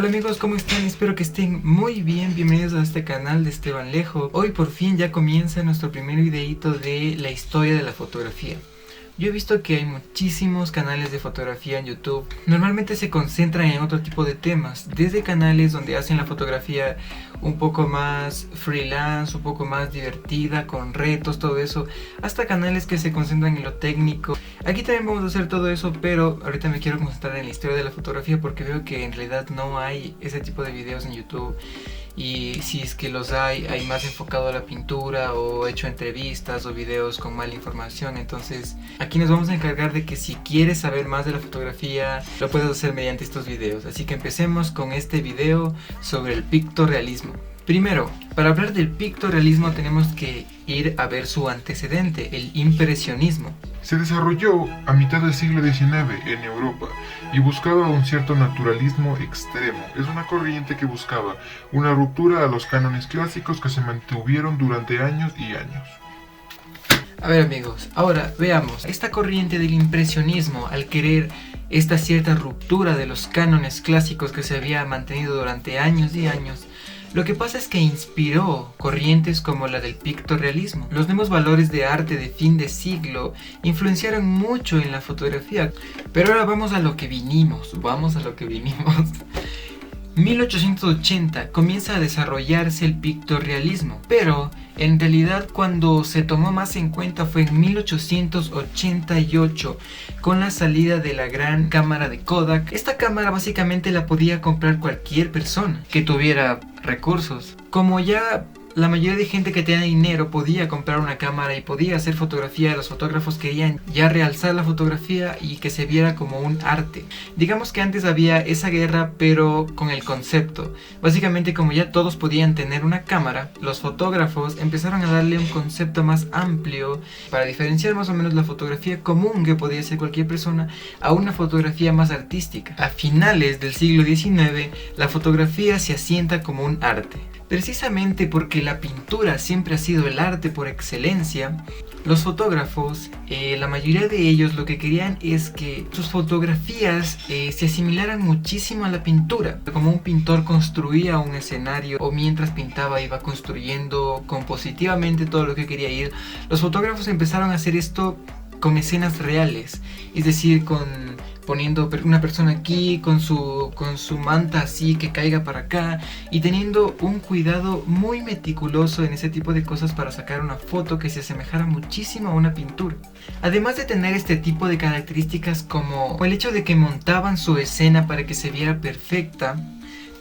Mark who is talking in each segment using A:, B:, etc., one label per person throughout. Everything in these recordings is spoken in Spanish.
A: Hola amigos, ¿cómo están? Espero que estén muy bien. Bienvenidos a este canal de Esteban Lejo. Hoy por fin ya comienza nuestro primer videito de la historia de la fotografía. Yo he visto que hay muchísimos canales de fotografía en YouTube. Normalmente se concentran en otro tipo de temas, desde canales donde hacen la fotografía un poco más freelance, un poco más divertida, con retos, todo eso, hasta canales que se concentran en lo técnico. Aquí también vamos a hacer todo eso, pero ahorita me quiero concentrar en la historia de la fotografía porque veo que en realidad no hay ese tipo de videos en YouTube. Y si es que los hay más enfocado a la pintura o hecho entrevistas o videos con mala información. Entonces aquí nos vamos a encargar de que si quieres saber más de la fotografía lo puedes hacer mediante estos videos. Así que empecemos con este video sobre el pictorrealismo. Primero, para hablar del pictorrealismo tenemos que ir a ver su antecedente, el impresionismo.
B: Se desarrolló a mitad del siglo XIX en Europa y buscaba un cierto naturalismo extremo. Es una corriente que buscaba una ruptura a los cánones clásicos que se mantuvieron durante años y años.
A: A ver amigos, ahora veamos, esta corriente del impresionismo, al querer esta cierta ruptura de los cánones clásicos que se había mantenido durante años y años, lo que pasa es que inspiró corrientes como la del pictorrealismo. Los nuevos valores de arte de fin de siglo influenciaron mucho en la fotografía. Pero ahora vamos a lo que vinimos. 1880 comienza a desarrollarse el pictorrealismo, pero en realidad cuando se tomó más en cuenta fue en 1888 con la salida de la gran cámara de Kodak. Esta cámara básicamente la podía comprar cualquier persona que tuviera recursos. Como ya la mayoría de gente que tenía dinero podía comprar una cámara y podía hacer fotografía, los fotógrafos querían ya realzar la fotografía y que se viera como un arte. Digamos que antes había esa guerra, pero con el concepto. Básicamente, como ya todos podían tener una cámara, los fotógrafos empezaron a darle un concepto más amplio para diferenciar más o menos la fotografía común que podía hacer cualquier persona a una fotografía más artística. A finales del siglo XIX, la fotografía se asienta como un arte. Precisamente porque la pintura siempre ha sido el arte por excelencia, los fotógrafos, la mayoría de ellos lo que querían es que sus fotografías se asimilaran muchísimo a la pintura. Como un pintor construía un escenario o mientras pintaba iba construyendo compositivamente todo lo que quería ir, los fotógrafos empezaron a hacer esto con escenas reales, es decir, poniendo una persona aquí con su manta así que caiga para acá y teniendo un cuidado muy meticuloso en ese tipo de cosas para sacar una foto que se asemejara muchísimo a una pintura. Además de tener este tipo de características como el hecho de que montaban su escena para que se viera perfecta,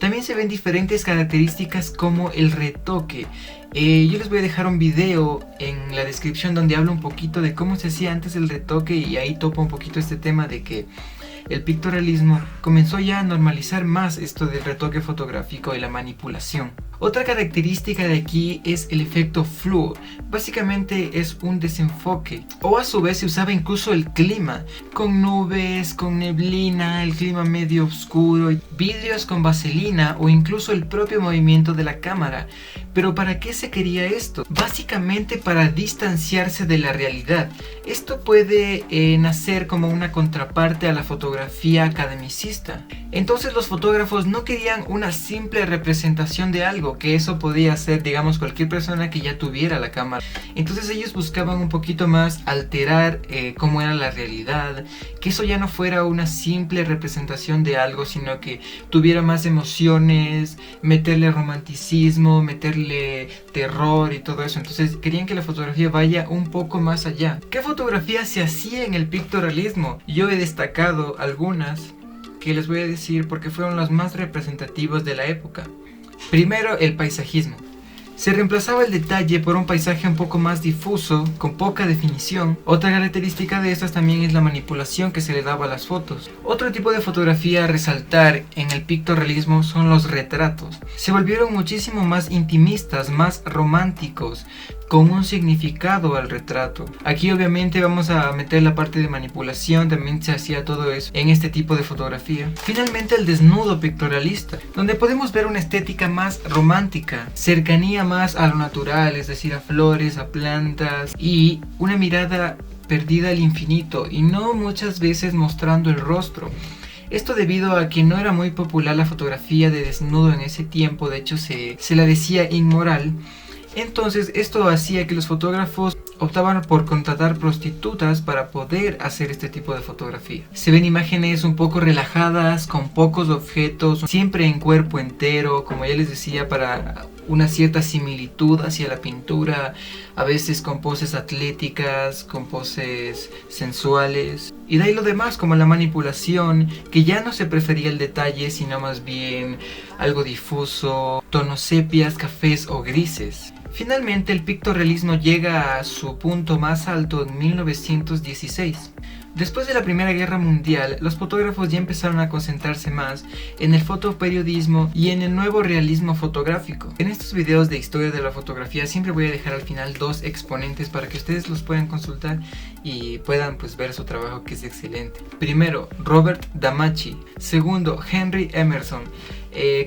A: también se ven diferentes características como el retoque. Yo les voy a dejar un video en la descripción donde hablo un poquito de cómo se hacía antes el retoque y ahí topo un poquito este tema de que el pictorrealismo comenzó ya a normalizar más esto del retoque fotográfico y la manipulación. Otra característica de aquí es el efecto fluo. Básicamente es un desenfoque, o a su vez se usaba incluso el clima, con nubes, con neblina, el clima medio oscuro, vidrios con vaselina o incluso el propio movimiento de la cámara. Pero ¿para qué se quería esto? Básicamente para distanciarse de la realidad. Esto puede nacer como una contraparte a la fotografía academicista. Entonces los fotógrafos no querían una simple representación de algo, que eso podía ser, digamos, cualquier persona que ya tuviera la cámara. Entonces ellos buscaban un poquito más alterar cómo era la realidad, que eso ya no fuera una simple representación de algo, sino que tuviera más emociones, meterle romanticismo, meterle terror y todo eso. Entonces querían que la fotografía vaya un poco más allá. ¿Qué fotografía se hacía en el pictorrealismo? Yo he destacado algunas que les voy a decir porque fueron las más representativas de la época. Primero, el paisajismo. Se reemplazaba el detalle por un paisaje un poco más difuso, con poca definición. Otra característica de estas también es la manipulación que se le daba a las fotos. Otro tipo de fotografía a resaltar en el pictorrealismo son los retratos. Se volvieron muchísimo más intimistas, más románticos, con un significado al retrato. Aquí obviamente vamos a meter la parte de manipulación, también se hacía todo eso en este tipo de fotografía. Finalmente el desnudo pictorialista, donde podemos ver una estética más romántica, cercanía más a lo natural, es decir, a flores, a plantas y una mirada perdida al infinito y no muchas veces mostrando el rostro. Esto debido a que no era muy popular la fotografía de desnudo en ese tiempo, de hecho se la decía inmoral. Entonces esto hacía que los fotógrafos optaban por contratar prostitutas para poder hacer este tipo de fotografía. Se ven imágenes un poco relajadas, con pocos objetos, siempre en cuerpo entero, como ya les decía, para una cierta similitud hacia la pintura, a veces con poses atléticas, con poses sensuales. Y de ahí lo demás, como la manipulación, que ya no se prefería el detalle, sino más bien algo difuso, tonos sepias, cafés o grises. Finalmente, el pictorrealismo llega a su punto más alto en 1916. Después de la Primera Guerra Mundial, los fotógrafos ya empezaron a concentrarse más en el fotoperiodismo y en el nuevo realismo fotográfico. En estos videos de historia de la fotografía siempre voy a dejar al final dos exponentes para que ustedes los puedan consultar y puedan ver su trabajo, que es excelente. Primero, Robert Damachi. Segundo, Henry Emerson.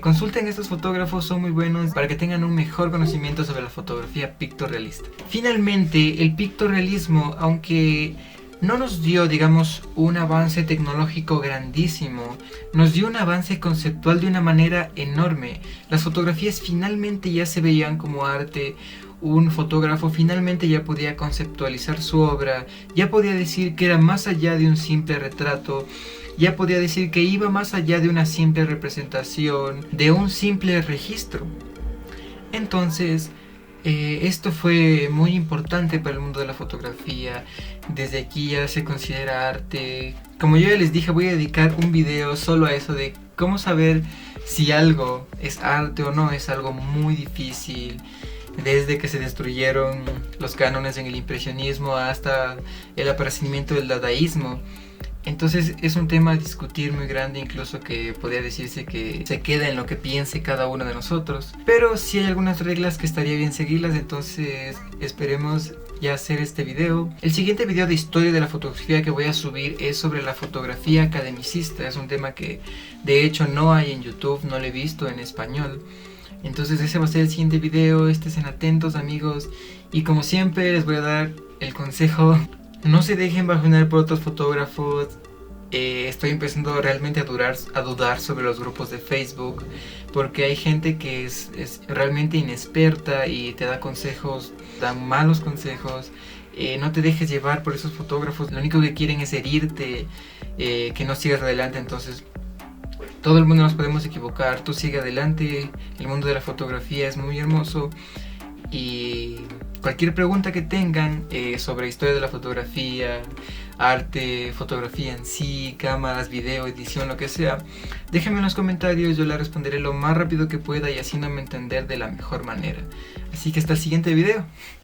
A: Consulten estos fotógrafos, son muy buenos para que tengan un mejor conocimiento sobre la fotografía pictorrealista. Finalmente, el pictorrealismo, aunque no nos dio, digamos, un avance tecnológico grandísimo, nos dio un avance conceptual de una manera enorme. Las fotografías finalmente ya se veían como arte. Un fotógrafo finalmente ya podía conceptualizar su obra, ya podía decir que era más allá de un simple retrato, ya podía decir que iba más allá de una simple representación, de un simple registro. Entonces, esto fue muy importante para el mundo de la fotografía. Desde aquí ya se considera arte. Como yo ya les dije, voy a dedicar un video solo a eso de cómo saber si algo es arte o no. Es algo muy difícil. Desde que se destruyeron los cánones en el impresionismo hasta el aparecimiento del dadaísmo. Entonces es un tema a discutir muy grande, incluso que podría decirse que se queda en lo que piense cada uno de nosotros. Pero sí hay algunas reglas que estaría bien seguirlas, entonces esperemos ya hacer este video. El siguiente video de historia de la fotografía que voy a subir es sobre la fotografía academicista. Es un tema que de hecho no hay en YouTube, no lo he visto en español. Entonces ese va a ser el siguiente video, estén atentos amigos. Y como siempre les voy a dar el consejo: no se dejen bajonear por otros fotógrafos. Estoy empezando realmente a dudar sobre los grupos de Facebook, porque hay gente que es realmente inexperta y te da consejos, dan malos consejos. No te dejes llevar por esos fotógrafos, lo único que quieren es herirte, que no sigas adelante. Entonces todo el mundo nos podemos equivocar, tú sigue adelante, el mundo de la fotografía es muy hermoso. Y cualquier pregunta que tengan sobre historia de la fotografía, arte, fotografía en sí, cámaras, video, edición, lo que sea, déjenme en los comentarios, yo la responderé lo más rápido que pueda y haciéndome entender de la mejor manera. Así que hasta el siguiente video.